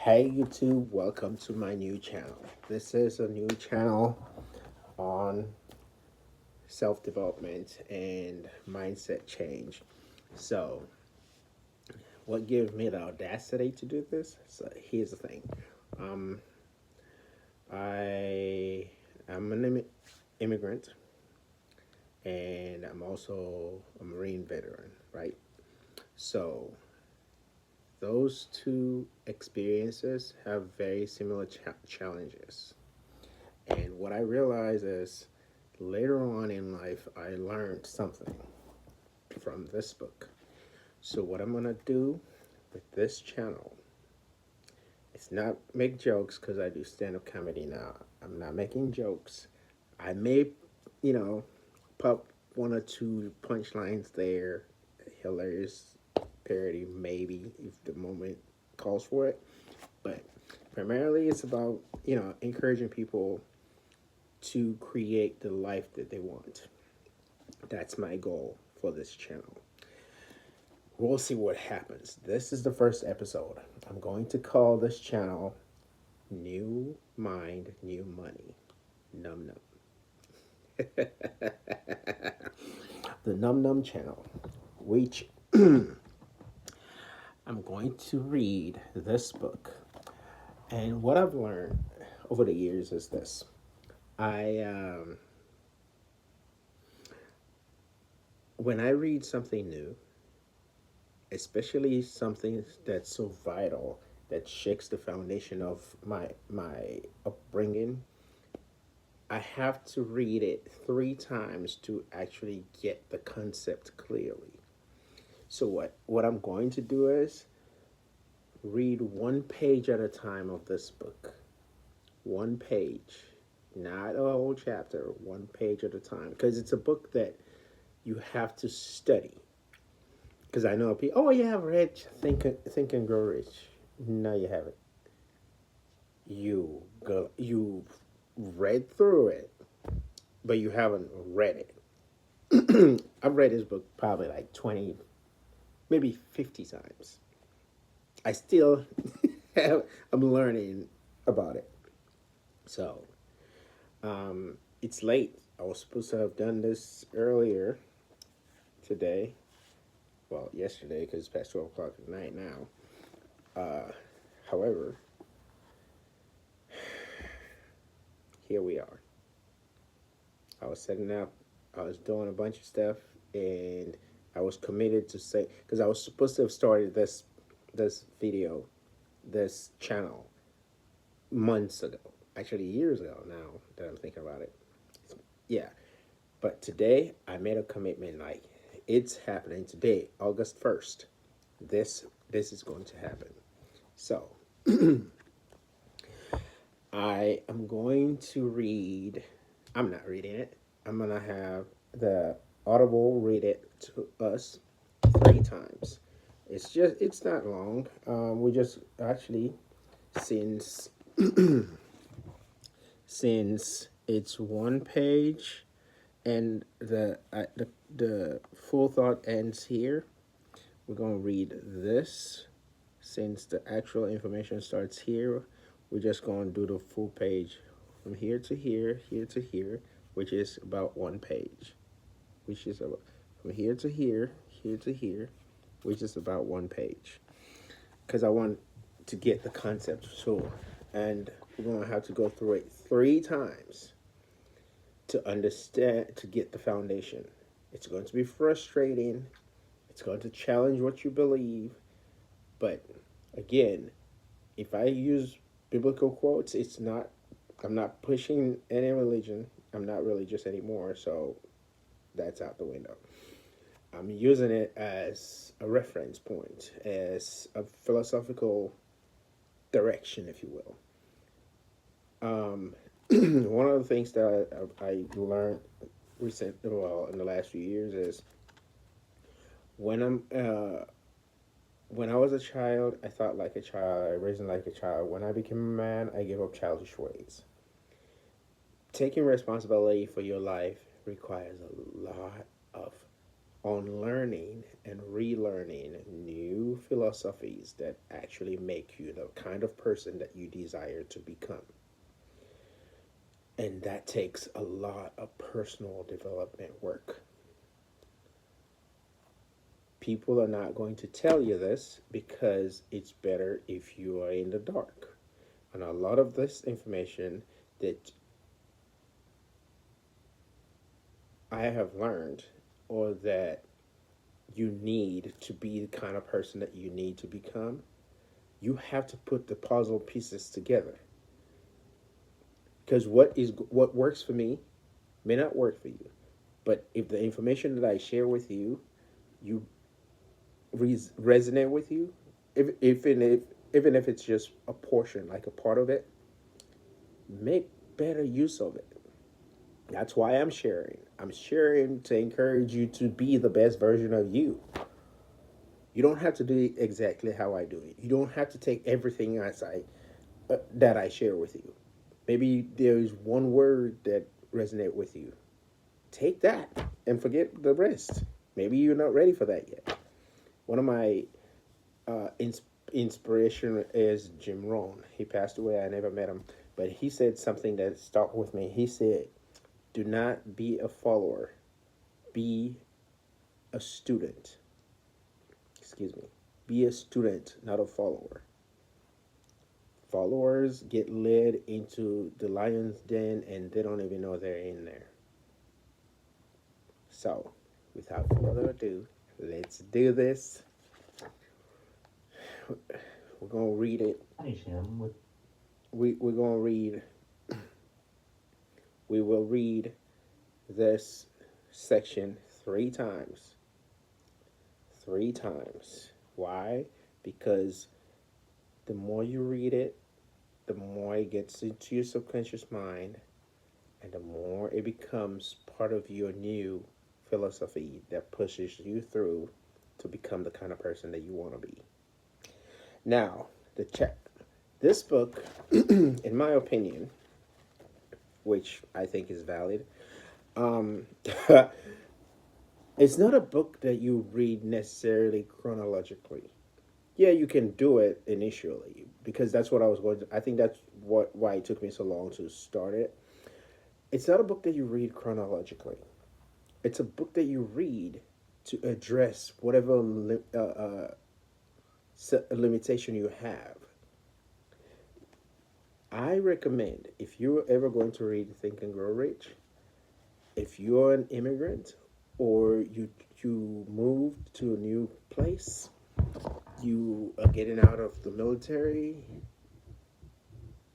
Hey YouTube, welcome to my new channel. This is a new channel on self-development and mindset change. So, what gave me the audacity to do this? So, here's the thing. Um, I am an immigrant and I'm also a Marine veteran, right? So, those two experiences have very similar challenges. And what I realized is later on in life, I learned something from this book. So, what I'm going to do with this channel is not make jokes because I do stand up comedy now. I'm not making jokes. I may, you know, pop one or two punchlines there, hilarious parody, maybe if the moment calls for it. But primarily, it's about, encouraging people to create the life that they want. That's my goal for this channel. We'll see what happens. This is the first episode. I'm going to call this channel New Mind, New Money. Num Num. The Num Num channel, which I'm going to read this book. And what I've learned over the years is this. I when I read something new, especially something that's so vital that shakes the foundation of my upbringing, I have to read it 3 times to actually get the concept clearly. So what I'm going to do is read 1 page at a time of this book. 1 page, not a whole chapter, 1 page at a time, because it's a book that you have to study. Because I know people, oh, you have read Think and Grow Rich. No, you haven't. You read through it, but you haven't read it. I've read this book probably like 20, maybe 50 times. I still I'm learning about it. So, it's late. I was supposed to have done this earlier today. Well, yesterday, because it's past 12 o'clock at night now. However, here we are. I was setting up, I was doing a bunch of stuff, and I was committed to say, because I was supposed to have started this video, this channel, months ago. Actually, years ago now that I'm thinking about it. Yeah. But today, I made a commitment, like, it's happening today, August 1st. This is going to happen. So, I am going to read, I'm not reading it. I'm going to have the Audible read it to us 3 times. It's not long. We just actually, since, since it's 1 page and the full thought ends here, we're going to read this. Since the actual information starts here, we're just going to do the full page from here to here, which is about 1 page. Which is about, from here to here, which is about 1 page. Because I want to get the concept so, and we're going to have to go through it 3 times to understand, to get the foundation. It's going to be frustrating. It's going to challenge what you believe. But again, if I use biblical quotes, I'm not pushing any religion. I'm not religious anymore, so that's out the window. I'm using it as a reference point, as a philosophical direction, if you will. One of the things that I learned in the last few years is when when I was a child, I thought like a child, I reasoned like a child. When I became a man, I gave up childish ways. Taking responsibility for your life requires a lot of on learning and relearning new philosophies that actually make you the kind of person that you desire to become. And that takes a lot of personal development work. People are not going to tell you this because it's better if you are in the dark. And a lot of this information that I have learned, or that you need to be the kind of person that you need to become, you have to put the puzzle pieces together. Because what works for me may not work for you. But if the information that I share with you, you resonate with you, even if it's just a portion, like a part of it, make better use of it. That's why I'm sharing. I'm sharing to encourage you to be the best version of you. You don't have to do it exactly how I do it. You don't have to take everything that I share with you. Maybe there is one word that resonates with you. Take that and forget the rest. Maybe you're not ready for that yet. One of my inspiration is Jim Rohn. He passed away. I never met him, but he said something that stuck with me. He said, "Do not be a follower. Be a student." Excuse me. Be a student, not a follower. Followers get led into the lion's den and they don't even know they're in there. So, without further ado, let's do this. We're going to read it. We're going to read. We will read this section 3 times. 3 times. Why? Because the more you read it, the more it gets into your subconscious mind, and the more it becomes part of your new philosophy that pushes you through to become the kind of person that you want to be. Now, this book, in my opinion, which I think is valid, it's not a book that you read necessarily chronologically. Yeah, you can do it initially because that's what I was going to. I think that's why it took me so long to start it. It's not a book that you read chronologically. It's a book that you read to address whatever limitation you have. I recommend, if you're ever going to read Think and Grow Rich, if you're an immigrant or you moved to a new place, you are getting out of the military,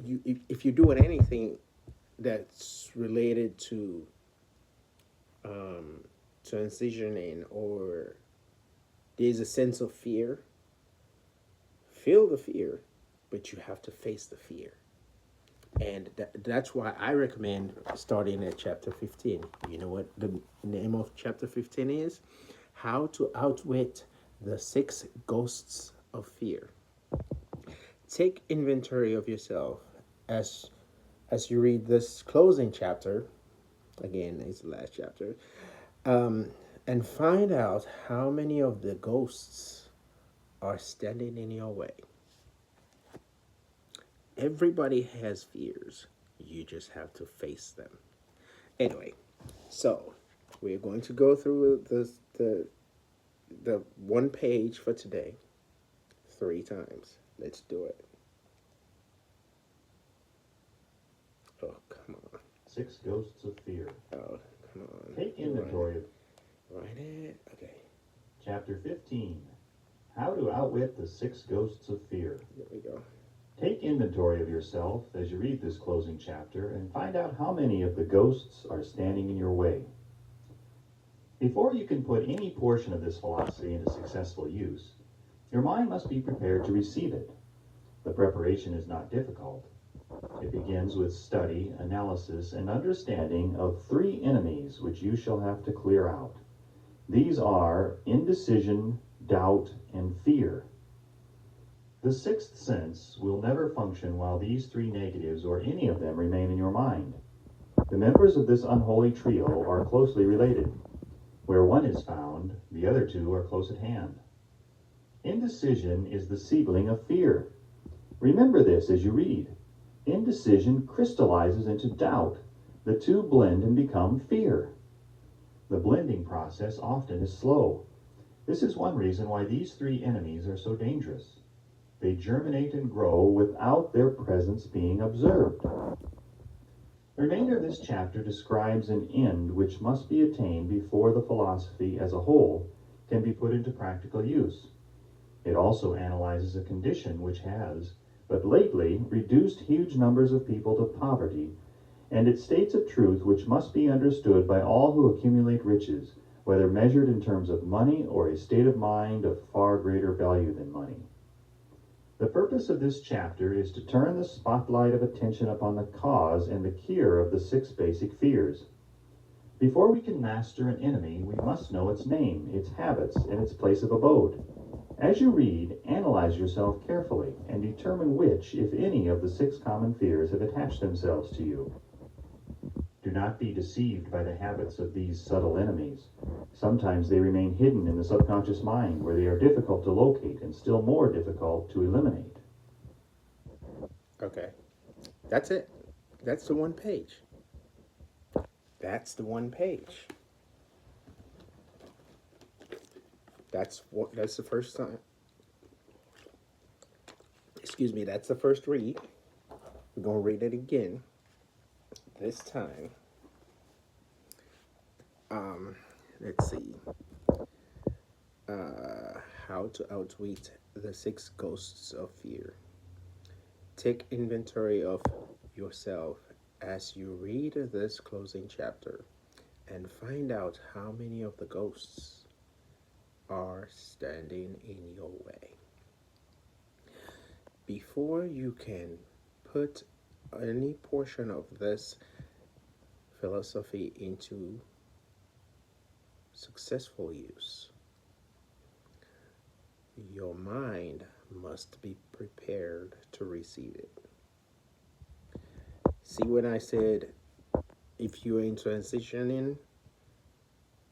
if you're doing anything that's related to transitioning, or there's a sense of fear, feel the fear, but you have to face the fear. And that's why I recommend starting at chapter 15. You know what the name of chapter 15 is? How to Outwit the 6 Ghosts of Fear. Take inventory of yourself as you read this closing chapter. Again, it's the last chapter. And find out how many of the ghosts are standing in your way. Everybody has fears. You just have to face them. Anyway, so we're going to go through the one page for today 3 times. Let's do it. Oh, come on. 6 Ghosts of Fear. Oh, come on. Take inventory of... Write it. Okay. Chapter 15. How to Outwit the 6 Ghosts of Fear. There we go. Take inventory of yourself as you read this closing chapter and find out how many of the ghosts are standing in your way. Before you can put any portion of this philosophy into successful use, your mind must be prepared to receive it. The preparation is not difficult. It begins with study, analysis, and understanding of 3 enemies which you shall have to clear out. These are indecision, doubt, and fear. The 6th sense will never function while these 3 negatives or any of them remain in your mind. The members of this unholy trio are closely related. Where one is found, the other two are close at hand. Indecision is the seedling of fear. Remember this as you read. Indecision crystallizes into doubt. The two blend and become fear. The blending process often is slow. This is one reason why these three enemies are so dangerous. They germinate and grow without their presence being observed. The remainder of this chapter describes an end which must be attained before the philosophy as a whole can be put into practical use. It also analyzes a condition which has, but lately, reduced huge numbers of people to poverty, and it states a truth which must be understood by all who accumulate riches, whether measured in terms of money or a state of mind of far greater value than money. The purpose of this chapter is to turn the spotlight of attention upon the cause and the cure of the 6 basic fears. Before we can master an enemy, we must know its name, its habits, and its place of abode. As you read, analyze yourself carefully and determine which, if any, of the 6 common fears have attached themselves to you. Do not be deceived by the habits of these subtle enemies. Sometimes they remain hidden in the subconscious mind, where they are difficult to locate and still more difficult to eliminate. Okay. That's it. That's the one page. That's the one page. That's the first time. Excuse me, that's the first read. We're going to read it again. This time. Let's see. How to outwit the 6 ghosts of fear. Take inventory of yourself as you read this closing chapter and find out how many of the ghosts are standing in your way. Before you can put any portion of this philosophy into successful use, your mind must be prepared to receive it. See, when I said if you're in transitioning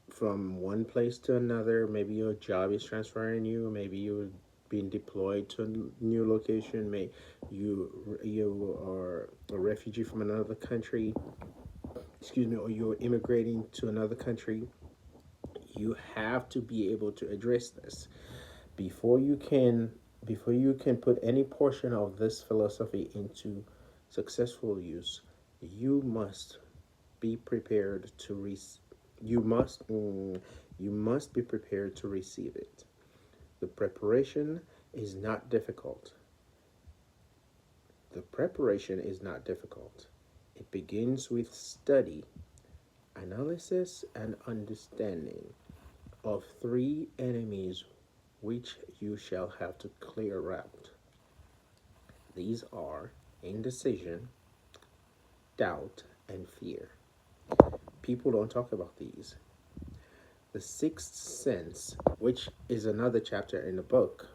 from one place to another, maybe your job is transferring you, maybe you're being deployed to a new location, maybe you are a refugee from another country, excuse me, or you're immigrating to another country, you have to be able to address this before you can put any portion of this philosophy into successful use. You must be prepared to you must be prepared to receive it. The preparation is not difficult. The preparation is not difficult. It begins with study, analysis, and understanding of 3 enemies which you shall have to clear out. These are indecision, doubt, and fear. People don't talk about these. The 6th sense, which is another chapter in the book,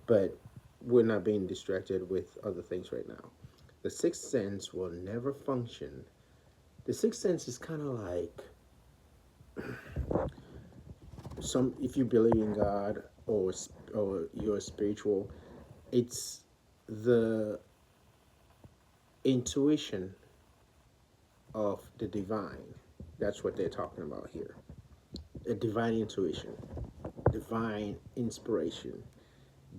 but we're not being distracted with other things right now. The 6th sense will never function. The 6th sense is kind of like if you believe in God or you're spiritual, it's the intuition of the divine. That's what they're talking about here. A divine intuition, divine inspiration,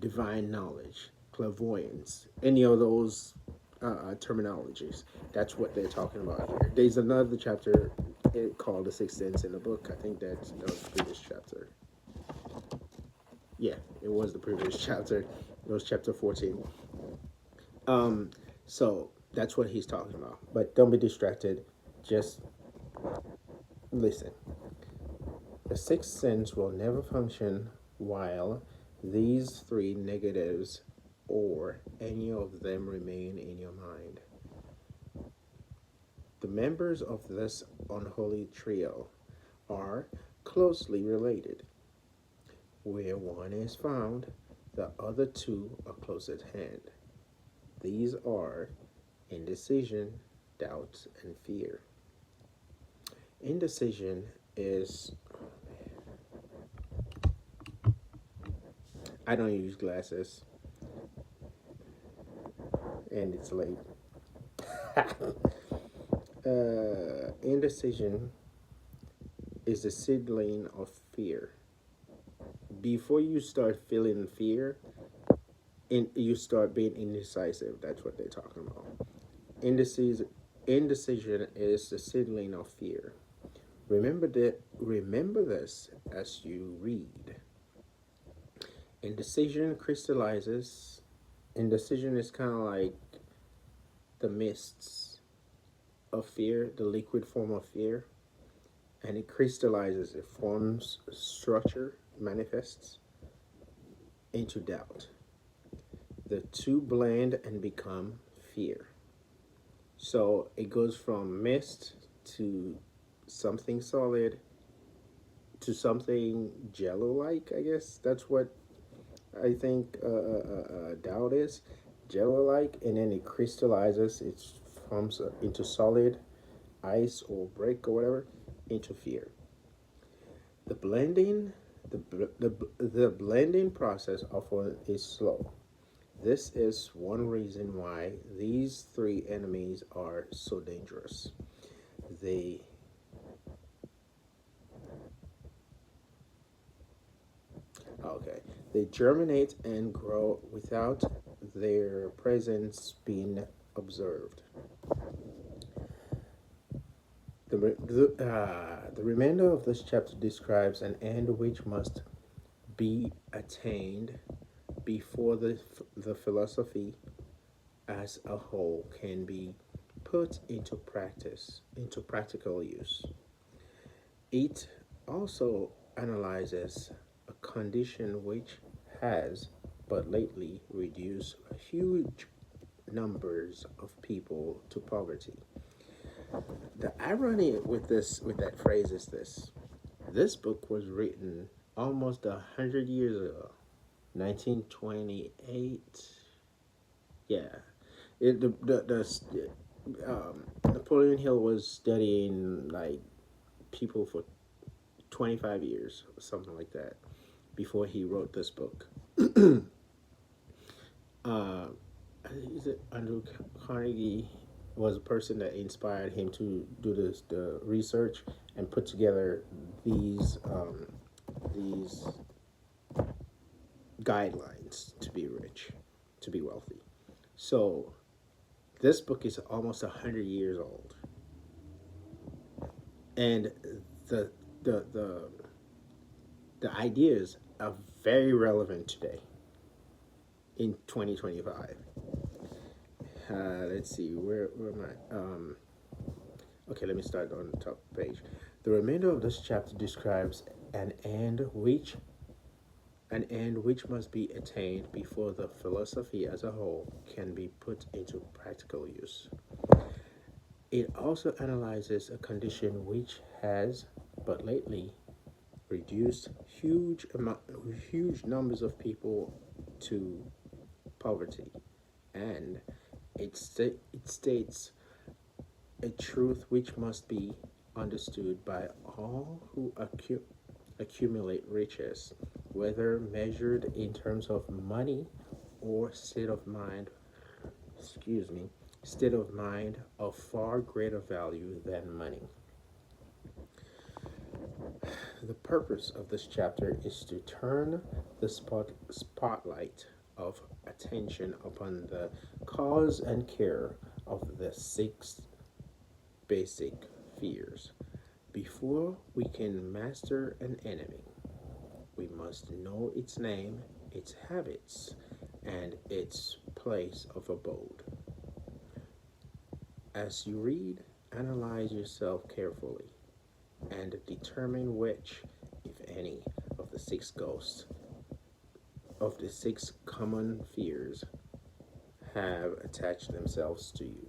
divine knowledge, clairvoyance, any of those terminologies. That's what they're talking about here. There's another chapter called The Sixth Sense in the book. I think that was the previous chapter. Yeah, it was the previous chapter. It was chapter 14. So that's what he's talking about. But don't be distracted. Just listen. The 6th sense will never function while these 3 negatives or any of them remain in your mind. The members of this unholy trio are closely related. Where one is found, the other 2 are close at hand. These are indecision, doubt, and fear. Indecision is I don't use glasses, and it's late. Indecision is the seedling of fear. Before you start feeling fear, you start being indecisive. That's what they're talking about. Indecision is the seedling of fear. Remember this as you read. Indecision crystallizes. Indecision is kind of like the mists of fear, the liquid form of fear, and it crystallizes, it forms structure, manifests into doubt. The two blend and become fear. So it goes from mist to something solid to something jello like, I guess. That's what I think doubt is, jello like, and then it crystallizes, it forms into solid, ice or brick or whatever, into fear. The blending, the blending process often is slow. This is one reason why these three enemies are so dangerous. They okay, they germinate and grow without their presence being observed. The remainder of this chapter describes an end which must be attained before the philosophy as a whole can be put into practice, into practical use. It also analyzes a condition which has but lately reduced huge numbers of people to poverty. The irony with that phrase is this. This book was written almost 100 years ago, 1928. Yeah, Napoleon Hill was studying like people for 25 years or something like that before he wrote this book. uh, I think is it Andrew Carnegie was a person that inspired him to do the research and put together these guidelines to be rich, to be wealthy. So this book is almost 100 years old, and the the the the ideas are very relevant today in 2025. Let's see, where am I? Okay, let me start on the top page. The remainder of this chapter describes an end which must be attained before the philosophy as a whole can be put into practical use. It also analyzes a condition which has, but lately, reduced huge numbers of people to poverty, and it states a truth which must be understood by all who accumulate riches, whether measured in terms of money or state of mind. Excuse me, state of mind of far greater value than money. The purpose of this chapter is to turn the spotlight of attention upon the cause and care of the six basic fears. Before we can master an enemy, we must know its name, its habits, and its place of abode. As you read, analyze yourself carefully and determine which, if any, of the six ghosts, of the six common fears, have attached themselves to you.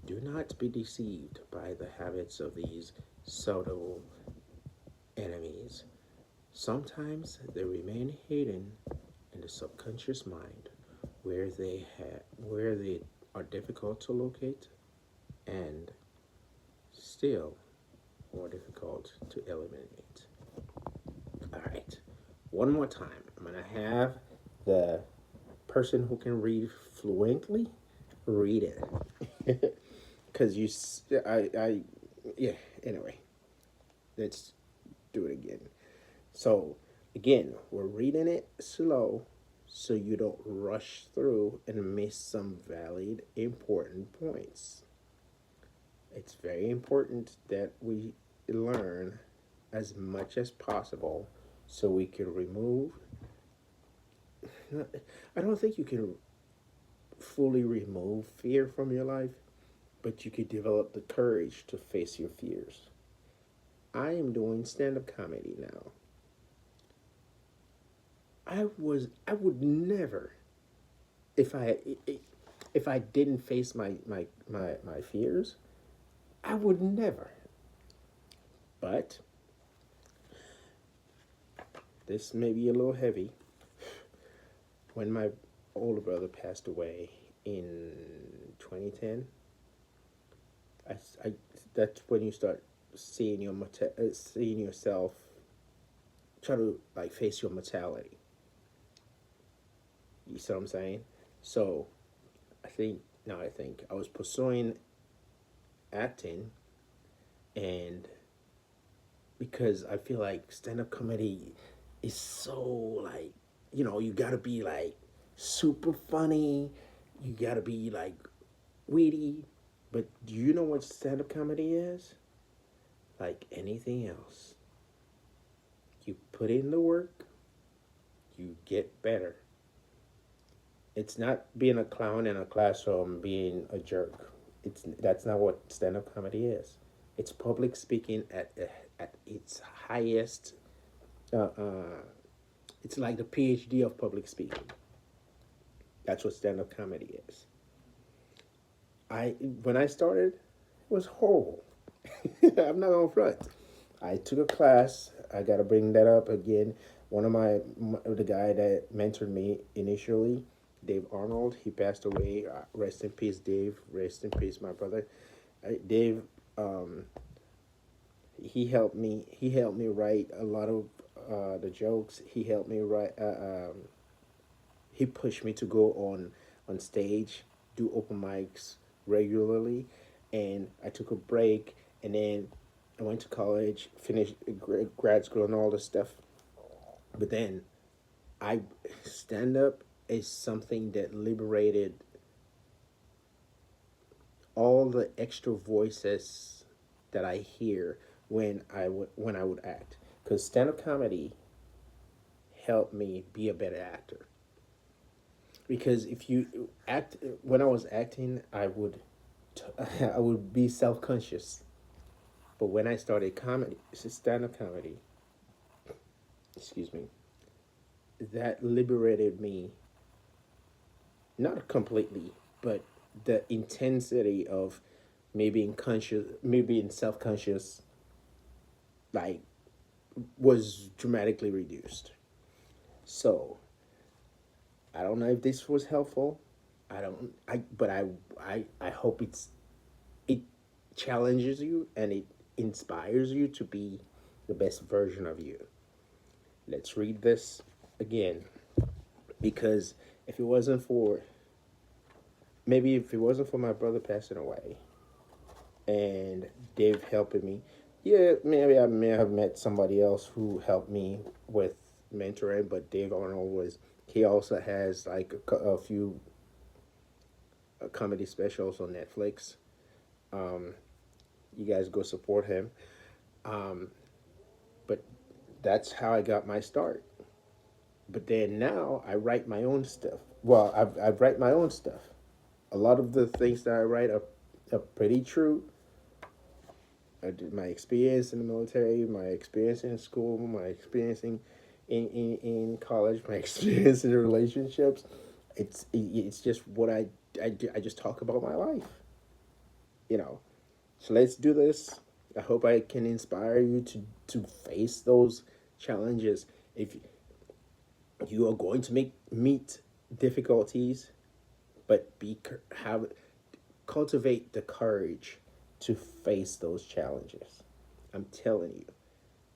Do not be deceived by the habits of these subtle enemies. Sometimes they remain hidden in the subconscious mind, where they are difficult to locate and still more difficult to eliminate. All right, One more time. I'm going to have the person who can read fluently read it. Because yeah, anyway, let's do it again. So, again, we're reading it slow so you don't rush through and miss some valid, important points. It's very important that we learn as much as possible so we can remove. I don't think you can fully remove fear from your life, but you could develop the courage to face your fears. I am doing stand up comedy now. I would never, if I if I didn't face my fears, I would never. But this may be a little heavy. When my older brother passed away in 2010, I that's when you start seeing seeing yourself try to like face your mortality. You see what I'm saying? So I think I was pursuing acting, and because I feel like stand up comedy is so like, you gotta be like super funny, you gotta be like witty. But do you know what stand up comedy is? Like anything else. You put in the work, you get better. It's not being a clown in a classroom being a jerk. That's not what stand up comedy is. It's public speaking at its highest. Uh, uh, it's like the PhD of public speaking. That's what stand up comedy is. I When I started, it was horrible. I'm not gonna front. I took a class. I gotta bring that up again. One of the guy that mentored me initially, Dave Arnold. He passed away. Rest in peace, Dave. Rest in peace, my brother. Dave. Um, he helped me. He helped me write a lot of the jokes. He helped me write. He pushed me to go on stage, do open mics regularly, and I took a break, and then I went to college, finished grad school, and all this stuff. But then I stand up is something that liberated all the extra voices that I hear when I would act, because stand up comedy helped me be a better actor. Because if you act when I was acting, I would be self conscious. But when I started comedy, stand up comedy, excuse me, that liberated me, not completely, but the intensity of me being self conscious, like, was dramatically reduced. So I don't know if this was helpful. I don't. But I hope it challenges you and it inspires you to be the best version of you. Let's read this again, because if it wasn't for if it wasn't for my brother passing away and Dave helping me, yeah, maybe I may have met somebody else who helped me with mentoring. But Dave Arnold was he also has like a few comedy specials on Netflix. Um, you guys go support him. Um, but that's how I got my start. But then now I write my own stuff. Well, I write my own stuff. A lot of the things that I write are pretty true. I did my experience in the military, my experience in school, my experience in college, my experience in relationships. It's just what I just talk about my life, you know. So let's do this. I hope I can inspire you to face those challenges. If you are going to meet difficulties, but have cultivate the courage to face those challenges. I'm telling you,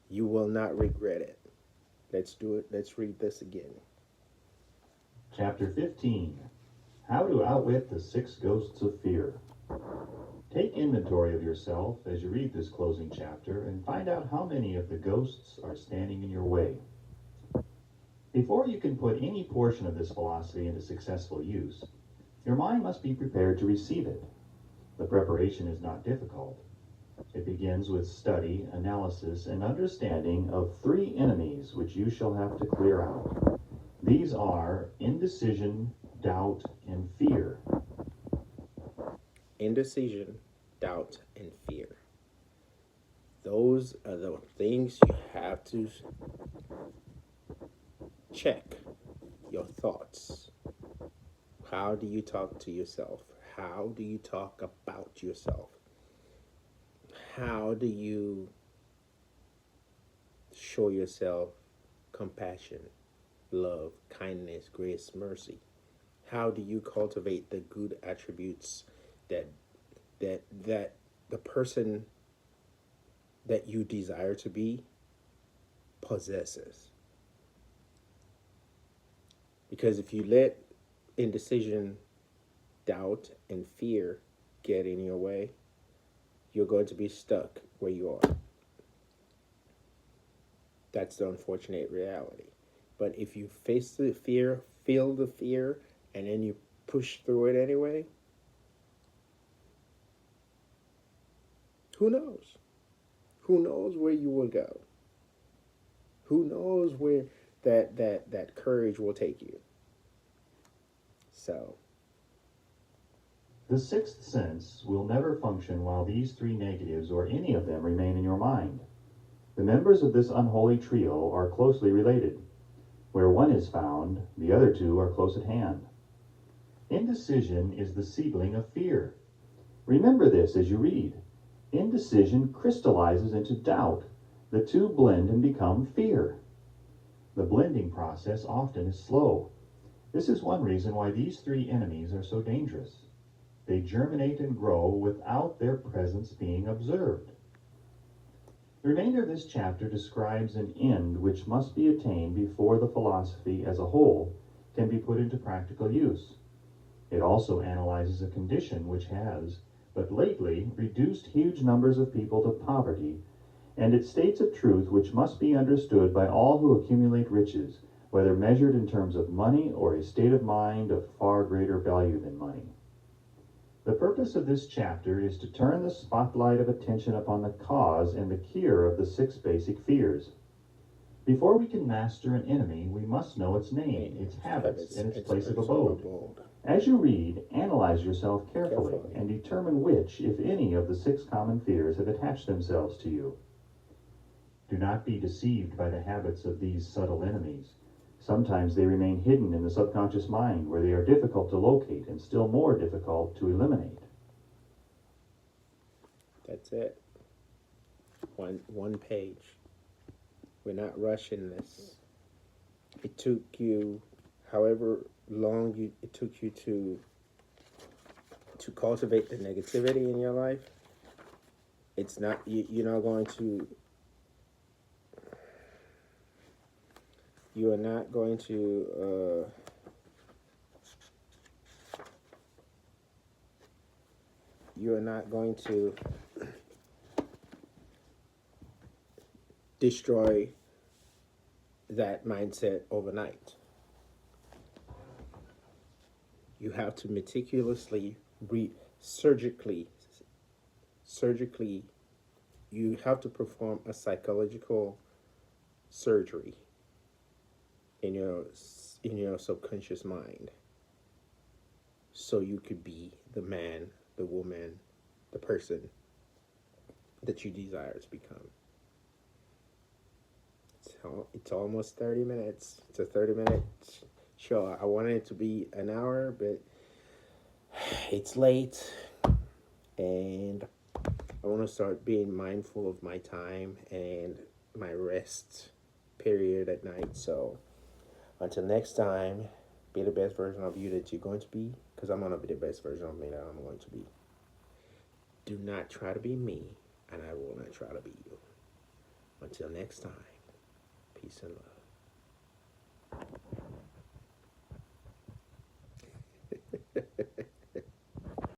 you will not regret it. Let's do it. Let's read this again. Chapter 15. How to Outwit the 6 Ghosts of Fear. Take inventory of yourself as you read this closing chapter and find out how many of the ghosts are standing in your way. Before you can put any portion of this philosophy into successful use, your mind must be prepared to receive it. The preparation is not difficult. It begins with study, analysis, and understanding of 3 enemies which you shall have to clear out. These are indecision, doubt, and fear. Indecision, doubt, and fear. Those are the things you have to check your thoughts. How do you talk to yourself? How do you talk about yourself? How do you show yourself compassion, love, kindness, grace, mercy? How do you cultivate the good attributes that the person that you desire to be possesses? Because if you let indecision, doubt, and fear get in your way, you're going to be stuck where you are. That's the unfortunate reality. But if you face the fear, feel the fear, and then you push through it anyway, who knows? Who knows where you will go? Who knows where that courage will take you? So, The 6th sense will never function while these 3 negatives or any of them remain in your mind. The members of this unholy trio are closely related. Where one is found, the other 2 are close at hand. Indecision is the seedling of fear. Remember this as you read. Indecision crystallizes into doubt. The 2 blend and become fear. The blending process often is slow. This is one reason why these 3 enemies are so dangerous. They germinate and grow without their presence being observed. The remainder of this chapter describes an end which must be attained before the philosophy as a whole can be put into practical use. It also analyzes a condition which has, but lately, reduced huge numbers of people to poverty, and it states a truth which must be understood by all who accumulate riches, whether measured in terms of money or a state of mind of far greater value than money. The purpose of this chapter is to turn the spotlight of attention upon the cause and the cure of the 6 basic fears. Before we can master an enemy, we must know its name, its habits, and its place of abode. As you read, analyze yourself carefully and determine which, if any, of the 6 common fears have attached themselves to you. Do not be deceived by the habits of these subtle enemies. Sometimes they remain hidden in the subconscious mind, where they are difficult to locate and still more difficult to eliminate. that's it. One page. We're not rushing this. It took you however long it took you to cultivate the negativity in your life. It's not you're not going to you are not going to you are not going to destroy that mindset overnight. You have to meticulously surgically you have to perform a psychological surgery in your subconscious mind, so you could be the man, the woman, the person that you desire to become. It's almost 30 minutes. It's a 30-minute show. I wanted it to be an hour, but it's late, and I want to start being mindful of my time and my rest period at night. So until next time, be the best version of you that you're going to be, because I'm going to be the best version of me that I'm going to be. Do not try to be me, and I will not try to be you. Until next time, peace and love.